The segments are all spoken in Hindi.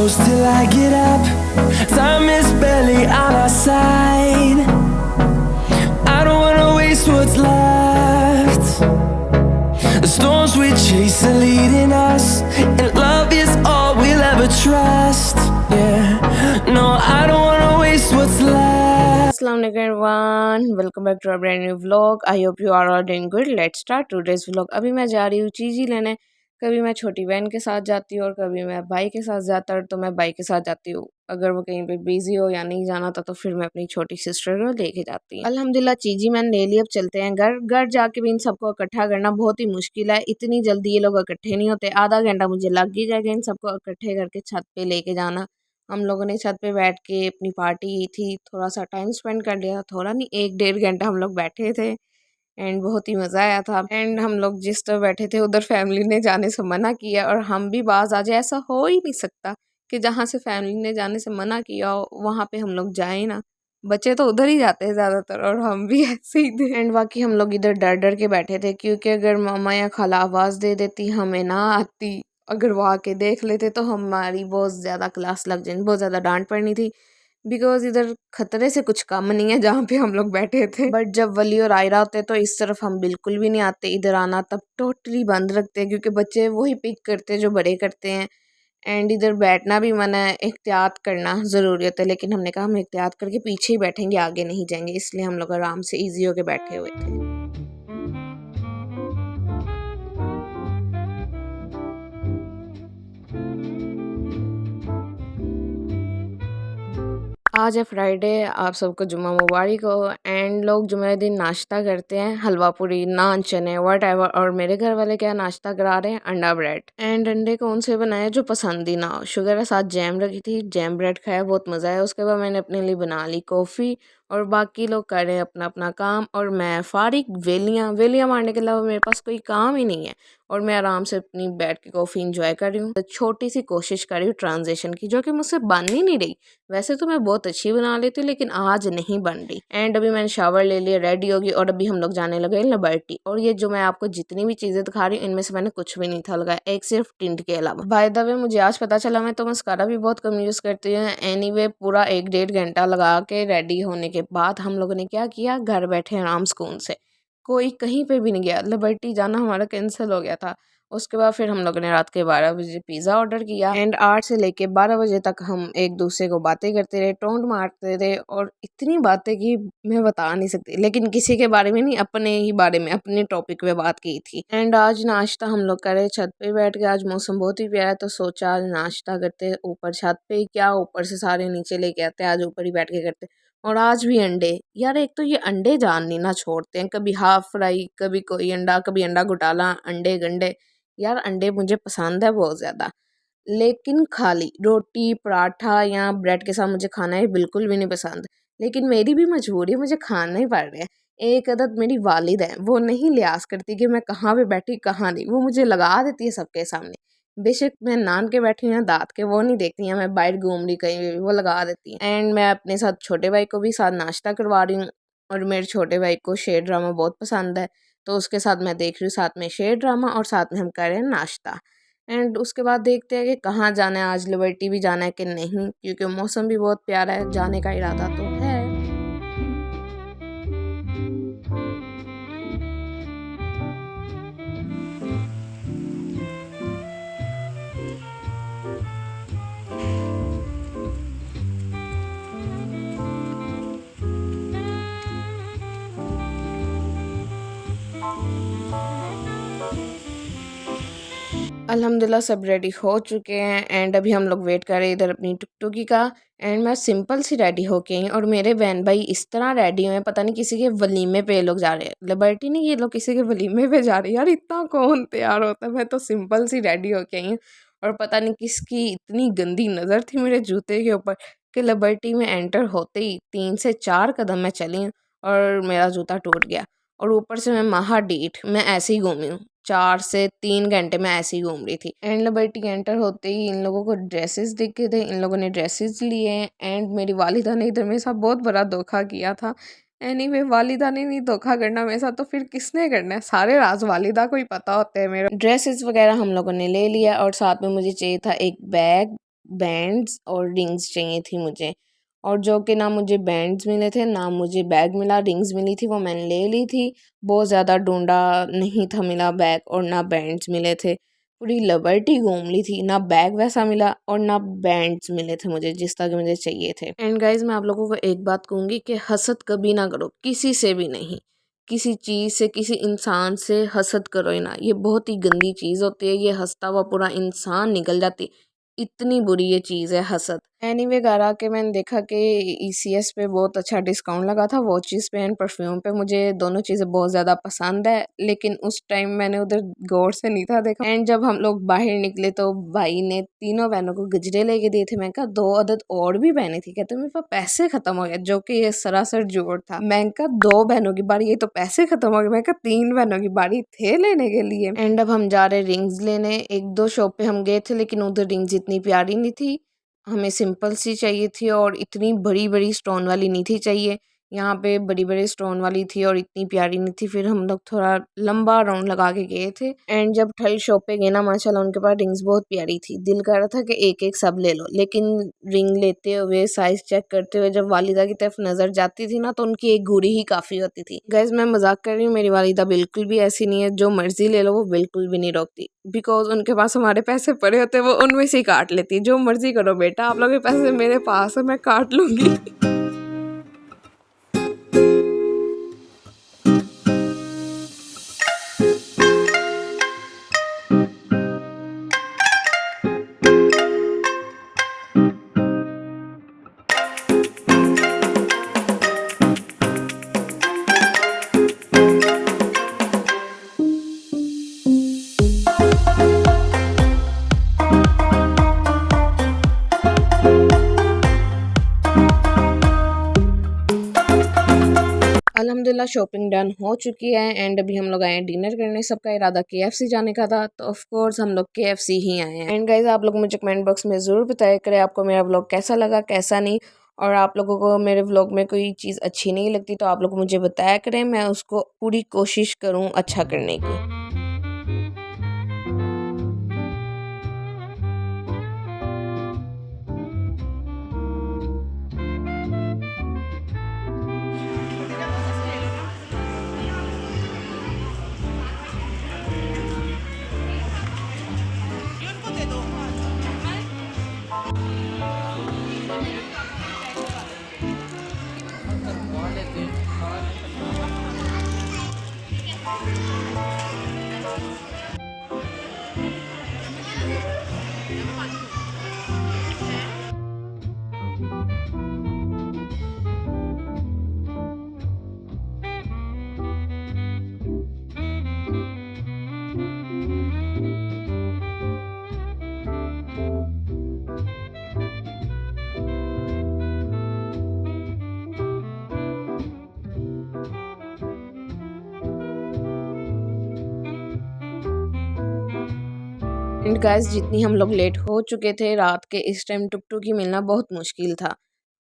close till I get up. Time is barely on our side. I don't wanna waste what's left. The storms we chase are leading us, and love is all we'll ever trust. Yeah, no, I don't wanna waste what's left. Assalamu alaikum everyone, welcome back to our brand new vlog. I hope you are all doing good. Let's start today's vlog. अभी मैं जा रही हूँ चीज़ी लेने। कभी मैं छोटी बहन के साथ जाती हूँ और कभी मैं भाई के साथ जाता हूँ, तो मैं भाई के साथ जाती हूँ। अगर वो कहीं पे बिजी हो या नहीं जाना था तो फिर मैं अपनी छोटी सिस्टर को लेके जाती हूँ। अल्हम्दुलिल्लाह चीज़ी मैंने ले ली। अब चलते हैं घर। घर जाके भी इन सबको इकट्ठा करना बहुत ही मुश्किल है। इतनी जल्दी ये लोग इकट्ठे नहीं होते। आधा घंटा मुझे लग ही जाएगा इन सबको इकट्ठे करके छत पे लेके जाना। हम लोगों ने छत पे बैठ के अपनी पार्टी की थी, थोड़ा सा टाइम स्पेंड कर लिया। थोड़ा नहीं, 1-1.5 घंटा हम लोग बैठे थे एंड बहुत ही मज़ा आया था। एंड हम लोग जिस तरह बैठे थे उधर फैमिली ने जाने से मना किया और हम भी बाज आ जाए। ऐसा हो ही नहीं सकता कि जहाँ से फैमिली ने जाने से मना किया हो वहाँ पे हम लोग जाए ना। बच्चे तो उधर ही जाते हैं ज़्यादातर और हम भी ऐसे ही थे। एंड बाकी हम लोग इधर डर डर के बैठे थे, क्योंकि अगर मामा या खाला आवाज़ दे देती, हमें ना आती, अगर वो आके देख लेते तो हमारी बहुत ज़्यादा क्लास लग जानी, बहुत ज़्यादा डांट पड़नी थी। बिकॉज इधर खतरे से कुछ कम नहीं है जहाँ पे हम लोग बैठे थे। बट जब वली और आयरा होते तो इस तरफ हम बिल्कुल भी नहीं आते। इधर आना तब टोटली बंद रखते हैं, क्योंकि बच्चे वही पिक करते हैं जो बड़े करते हैं। एंड इधर बैठना भी मना है, एहतियात करना ज़रूरी होता है। लेकिन हमने कहा हम एहतियात करके पीछे ही बैठेंगे, आगे नहीं जाएंगे, इसलिए हम लोग आराम से ईजी होके बैठे हुए थे। आज है फ्राइडे, आप सबको जुम्मा मुबारक हो। एंड लोग जुम्मे दिन नाश्ता करते हैं हलवा पूरी, नान, चने, वट एवर। और मेरे घर वाले क्या नाश्ता करा रहे हैं, अंडा ब्रेड। एंड अंडे कौन से बनाए जो पसंद ही ना हो। शुगर के साथ जैम रखी थी, जैम ब्रेड खाया, बहुत मज़ा आया। उसके बाद मैंने अपने लिए बना ली कॉफ़ी और बाकी लोग कर रहे हैं अपना अपना काम और मैं फारिग वेलियाँ वेलियाँ मारने के अलावा मेरे पास कोई काम ही नहीं है। और मैं आराम से अपनी बैठ के कॉफ़ी इंजॉय कर रही हूँ। तो छोटी सी कोशिश कर रही हूँ ट्रांजेक्शन की, जो कि मुझसे बन ही नहीं रही। वैसे तो मैं बहुत अच्छी बना लेती हूँ लेकिन आज नहीं बन रही। एंड अभी मैंने शावर ले लिया, रेडी होगी और अभी हम लोग जाने लगे लिबर्टी। और ये जो मैं आपको जितनी भी चीज़ें दिखा रही हूँ इनमें से मैंने कुछ भी नहीं था लगाया, एक सिर्फ टिंट के अलावा। बाय द वे मुझे आज पता चला मैं तो मस्कारा भी बहुत कम यूज़ करती हूँ। एनीवे पूरा 1-1.5 घंटा लगा के रेडी होने के बाद हम लोगों ने क्या किया, घर बैठे आराम सुकून से, कोई कहीं पे भी नहीं गया। लिबर्टी जाना हमारा कैंसिल हो गया था। उसके बाद फिर हम लोगों ने रात के 12 बजे पिज़्ज़ा ऑर्डर किया एंड 8 से लेके 12 बजे तक हम एक दूसरे को बातें करते रहे, टोंट मारते रहे और इतनी बातें की मैं बता नहीं सकती। लेकिन किसी के बारे में नहीं, अपने ही बारे में, अपने टॉपिक पे बात की थी। एंड आज नाश्ता हम लोग करे छत पे बैठ के। आज मौसम बहुत ही प्यारा है तो सोचा आज नाश्ता करते ऊपर छत पे ही, क्या ऊपर से सारे नीचे लेके आते, आज ऊपर ही बैठ के करते। और आज भी अंडे, यार एक तो ये अंडे जान नहीं ना छोड़ते हैं, कभी हाफ फ्राई, कभी कोई अंडा, कभी अंडा घोटाला, अंडे गंडे। यार अंडे मुझे पसंद है बहुत ज़्यादा, लेकिन खाली रोटी पराठा या ब्रेड के साथ मुझे खाना ही बिल्कुल भी नहीं पसंद। लेकिन मेरी भी मजबूरी है, मुझे खाना ही पड़ रहा है। एक आदत मेरी वालिद है, वो नहीं लिहाज करती कि मैं कहाँ पे बैठी कहाँ नहीं, वो मुझे लगा देती है सबके सामने। बेशक मैं नान के बैठी हूँ या दाँत के, वो नहीं देखती हैं मैं बाहर घूम रही कहीं भी, वो लगा देती हैं। एंड मैं अपने साथ छोटे भाई को भी साथ नाश्ता करवा रही हूँ और मेरे छोटे भाई को शेर ड्रामा बहुत पसंद है, तो उसके साथ मैं देख रही हूँ साथ में शेर ड्रामा और साथ में हम कर रहे हैं नाश्ता। एंड उसके बाद देखते हैं कि कहाँ जाना है, आज लिबर्टी भी जाना है कि नहीं, क्योंकि मौसम भी बहुत प्यारा है, जाने का इरादा तो है। अल्हम्दुलिल्लाह सब रेडी हो चुके हैं एंड अभी हम लोग वेट कर रहे हैं इधर अपनी टुकटुकी का। एंड मैं सिंपल सी रेडी होके आई और मेरे बहन भाई इस तरह रेडी हुए हैं, पता नहीं किसी के वलीमे पे ये लोग जा रहे हैं। लिबर्टी नहीं, ये लोग किसी के वलीमे पे जा रहे हैं। यार इतना कौन तैयार होता है, मैं तो सिंपल सी रेडी होके आई हूँ। और पता नहीं किसकी इतनी गंदी नज़र थी मेरे जूते के ऊपर कि लिबर्टी में एंटर होते ही 3 से 4 कदम मैं चली हूँ और मेरा जूता टूट गया। और ऊपर से मैं महा डीठ, मैं ऐसे ही घूमी हूँ, 4 से 3 घंटे मैं ऐसे ही घूम रही थी। एंड लिबर्टी एंटर होते ही इन लोगों को ड्रेसेस दिखे थे, इन लोगों ने ड्रेसेस लिए हैं। एंड मेरी वालिदा ने इधर मेरे साथ बहुत बड़ा धोखा किया था। एनीवे वालिदा ने नहीं धोखा करना मेरे साथ तो फिर किसने करना है, सारे राज वालिदा को ही पता होते हैं मेरे। ड्रेसेस वगैरह हम लोगों ने ले लिया और साथ में मुझे चाहिए था एक बैग बैंड्स और रिंग्स चाहिए थी मुझे, और जो कि ना मुझे बैंड्स मिले थे ना मुझे बैग मिला। रिंग्स मिली थी वो मैंने ले ली थी, बहुत ज़्यादा ढूंढा नहीं था मिला बैग, और ना बैंड्स मिले थे। पूरी लिबर्टी घूम ली थी, ना बैग वैसा मिला और ना बैंड्स मिले थे मुझे जिस तरह के मुझे चाहिए थे। एंड गाइज मैं आप लोगों को एक बात कहूँगी कि हसद कभी ना करो, किसी से भी नहीं, किसी चीज़ से, किसी इंसान से हसद करो ही ना। ये बहुत ही गंदी चीज़ होती है, ये हंसता हुआ पूरा इंसान निकल जाती, इतनी बुरी ये चीज़ है हसद। एनीवे घर आके मैंने देखा कि ECS पे बहुत अच्छा डिस्काउंट लगा था, वॉचेस पे एंड परफ्यूम पे। मुझे दोनों चीज़ें बहुत ज़्यादा पसंद है, लेकिन उस टाइम मैंने उधर गौर से नहीं था देखा। एंड जब हम लोग बाहर निकले तो भाई ने तीनों बहनों को गजरे लेके दिए थे। मैंने कहा 2 अदद और भी बहनें थी, कहते मेरे पास पैसे खत्म हो गए, जो कि ये सरासर झूठ था। मैंने कहा 2 बहनों की बारी, ये तो पैसे खत्म हो गए। मैंने कहा 3 बहनों की बारी थे लेने के लिए। एंड अब हम जा रहे रिंग्स लेने। 1-2 शॉप पे हम गए थे, लेकिन उधर रिंग्स इतनी प्यारी नहीं थी, हमें सिंपल सी चाहिए थी और इतनी बड़ी-बड़ी स्टोन वाली नहीं थी चाहिए। यहाँ पे बड़ी-बड़ी स्टोन वाली थी और इतनी प्यारी नहीं थी। फिर हम लोग थोड़ा लंबा राउंड लगा के गए थे। एंड जब थर्ड शॉप पे गए ना, माशाल्लाह उनके पास रिंग्स बहुत प्यारी थी। दिल कर रहा था कि एक-एक सब ले लो, लेकिन रिंग लेते हुए, साइज़ चेक करते हुए जब वालिदा की तरफ नज़र जाती थी ना, तो उनकी एक घूरी ही काफ़ी होती थी। गाइज़ मैं मज़ाक कर रही हूँ, मेरी वालिदा बिल्कुल भी ऐसी नहीं है, जो मर्ज़ी ले लो वो बिल्कुल भी नहीं रोकती। बिकॉज़ उनके पास हमारे पैसे पड़े होते हैं, वो उनमें से ही काट लेती, जो मर्ज़ी करो बेटा, आप लोगों के पैसे मेरे पास है, मैं काट लूँगी। अल्हम्दुलिल्लाह शॉपिंग डन हो चुकी है एंड अभी हम लोग आए हैं डिनर करने। सबका इरादा KFC जाने का था, तो ऑफ कोर्स हम लोग KFC ही आए हैं। एंड गाइज आप लोग मुझे कमेंट बॉक्स में ज़रूर बताया करें आपको मेरा व्लॉग कैसा लगा, कैसा नहीं। और आप लोगों को मेरे व्लॉग में कोई चीज़ अच्छी नहीं लगती तो आप लोग मुझे बताया करें, मैं उसको पूरी कोशिश करूँ अच्छा करने की। एंड गाइस जितनी हम लोग लेट हो चुके थे रात के, इस टाइम टुक ही मिलना बहुत मुश्किल था।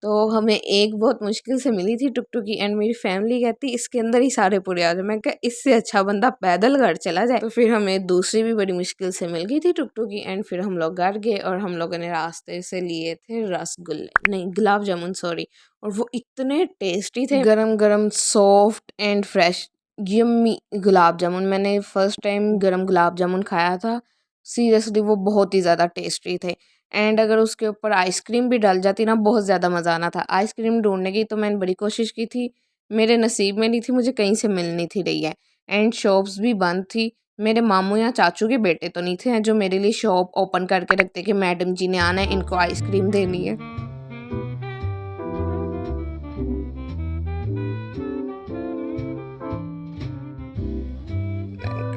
तो हमें एक बहुत मुश्किल से मिली थी टुक एंड मेरी फैमिली कहती इसके अंदर ही सारे पूरे आ जाए। मैं कहा इससे अच्छा बंदा पैदल घर चला जाए। तो फिर हमें दूसरी भी बड़ी मुश्किल से मिल गई थी टुक एंड फिर हम लोग घर गए और हम लोगों ने रास्ते से लिए थे रसगुल्ले, नहीं गुलाब जामुन सॉरी। और वो इतने टेस्टी थे, गरम गरम soft and fresh yummy gulab jamun. मैंने फर्स्ट टाइम गरम गुलाब जामुन खाया था, सीरियसली वो बहुत ही ज़्यादा टेस्टी थे। एंड अगर उसके ऊपर आइसक्रीम भी डल जाती ना, बहुत ज़्यादा मज़ा आना था। आइसक्रीम ढूंढने की तो मैंने बड़ी कोशिश की थी, मेरे नसीब में नहीं थी, मुझे कहीं से मिल नहीं थी रही है। एंड शॉप्स भी बंद थी। मेरे मामू या चाचू के बेटे तो नहीं थे जो मेरे लिए शॉप ओपन करके रखते कि मैडम जी ने आना है, इनको आइसक्रीम देनी है।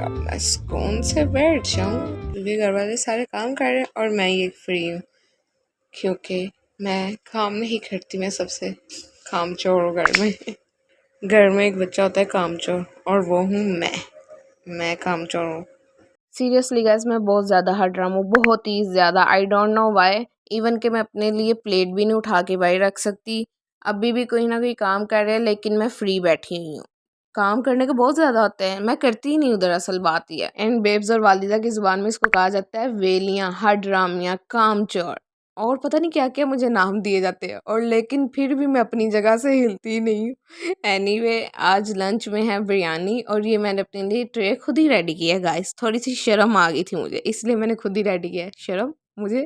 अब मैं सुकून से बैठ जाऊँ क्योंकि घर वाले सारे काम कर रहे हैं और मैं ये फ्री हूँ, क्योंकि मैं काम नहीं करती, मैं सबसे कामचोर हूँ घर में। घर में एक बच्चा होता है कामचोर और वो हूँ मैं कामचोर हूँ। सीरियसली गाइस मैं बहुत ज़्यादा हट रहा हूँ, बहुत ही ज़्यादा। I don't know why, even कि मैं अपने लिए प्लेट भी नहीं उठा के बाहर रख सकती। अभी भी कोई ना कोई काम कर रहे हैं लेकिन मैं फ्री बैठी हुई हूँ। काम करने के बहुत ज़्यादा होते हैं, मैं करती ही नहीं, उधर असल बात ही है। एंड बेब्स और वालिदा की ज़ुबान में इसको कहा जाता है वेलियाँ, हडरामियाँ, कामचोर। और पता नहीं क्या-क्या मुझे नाम दिए जाते हैं और लेकिन फिर भी मैं अपनी जगह से हिलती नहीं हूँ। एनीवे आज लंच में है बिरयानी और ये मैंने अपने लिए ट्रे खुद ही रेडी की है गाइस। थोड़ी-सी शर्म आ गई थी मुझे इसलिए मैंने खुद ही रेडी किया है। शर्म मुझे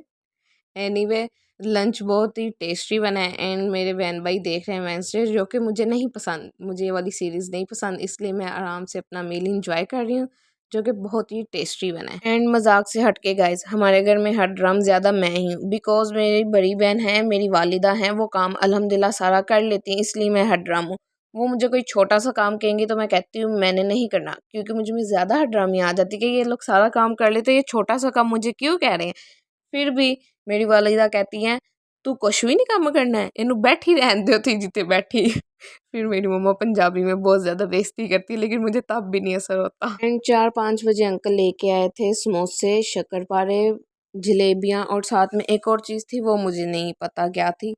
एनीवे लंच बहुत ही टेस्टी बना है एंड मेरे बहन भाई देख रहे हैं वेडनेसडे जो कि मुझे नहीं पसंद, मुझे ये वाली सीरीज़ नहीं पसंद इसलिए मैं आराम से अपना मील एंजॉय कर रही हूँ जो कि बहुत ही टेस्टी बना है। एंड मजाक से हट के गाइस हमारे घर में हर ड्रम ज़्यादा मैं ही हूँ बिकॉज मेरी बड़ी बहन है, मेरी वालिदा हैं, वो काम अल्हम्दुलिल्लाह सारा कर लेती हैं इसलिए मैं हर ड्रम हूँ। वो मुझे कोई छोटा सा काम कहेंगी तो मैं कहती हूँ मैंने नहीं करना क्योंकि मुझे में ज़्यादा हर ड्रामी आ जाती है कि ये लोग सारा काम कर लेते, ये छोटा सा काम मुझे क्यों कह रहे हैं। फिर भी मेरी वालिदा कहती हैं तू कुछ भी नहीं काम करना है, इनू बैठी रहन दो थी जिते बैठी। फिर मेरी मम्मा पंजाबी में बहुत ज़्यादा बेइज्जती करती है लेकिन मुझे तब भी नहीं असर होता। एंड 4-5 बजे अंकल लेके आए थे समोसे, शक्करपारे, जलेबियाँ और साथ में एक और चीज़ थी वो मुझे नहीं पता क्या थी।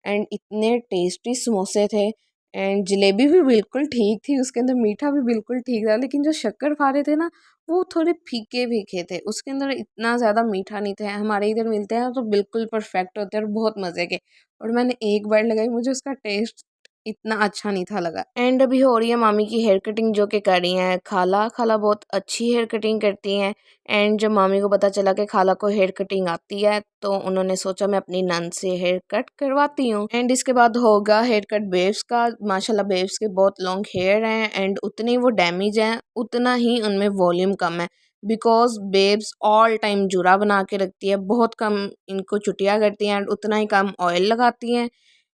एंड इतने टेस्टी समोसे थे एंड जलेबी भी बिल्कुल ठीक थी, उसके अंदर मीठा भी बिल्कुल ठीक था लेकिन जो शक्करपारे थे ना वो थोड़े फीके-फीके थे, उसके अंदर इतना ज़्यादा मीठा नहीं था। हमारे इधर मिलते हैं तो बिल्कुल परफेक्ट होते हैं और बहुत मज़े के। और मैंने एक बार लगाई मुझे उसका टेस्ट इतना अच्छा नहीं था लगा। एंड अभी हो रही है मामी की हेयर कटिंग जो कि कर रही हैं खाला। खाला बहुत अच्छी हेयर कटिंग करती हैं एंड जब मामी को पता चला कि खाला को हेयर कटिंग आती है तो उन्होंने सोचा मैं अपनी नंद से हेयर कट करवाती हूँ। एंड इसके बाद होगा हेयर कट बेब्स का। माशाल्लाह बेब्स के बहुत लॉन्ग हेयर हैं एंड उतने ही वो डैमेज हैं उतना ही उनमें वॉल्यूम कम है बिकॉज बेब्स ऑल टाइम जूड़ा बना के रखती है, बहुत कम इनको छुट्टियाँ करती हैं एंड उतना ही कम ऑयल लगाती हैं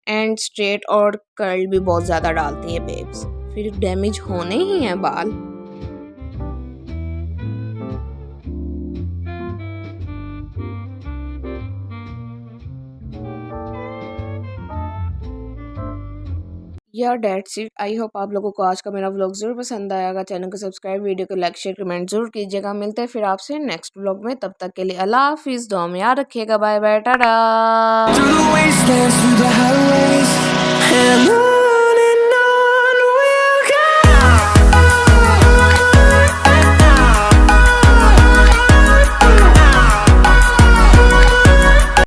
एंड स्ट्रेट और कर्ल भी बहुत ज़्यादा डालती है बेब्स, फिर डैमेज होने ही हैं बाल। या डेट्स इट। आई होप आप लोगों को आज का मेरा व्लॉग ज़रूर पसंद आएगा। चैनल को सब्सक्राइब, वीडियो को लाइक शेयर कमेंट ज़रूर कीजिएगा। मिलते हैं फिर आपसे नेक्स्ट व्लॉग में, तब तक के लिए अल्लाह हाफिज़, दुआ में याद रखिएगा। Bye bye, tata. Through the wastelands, through the highways, and on.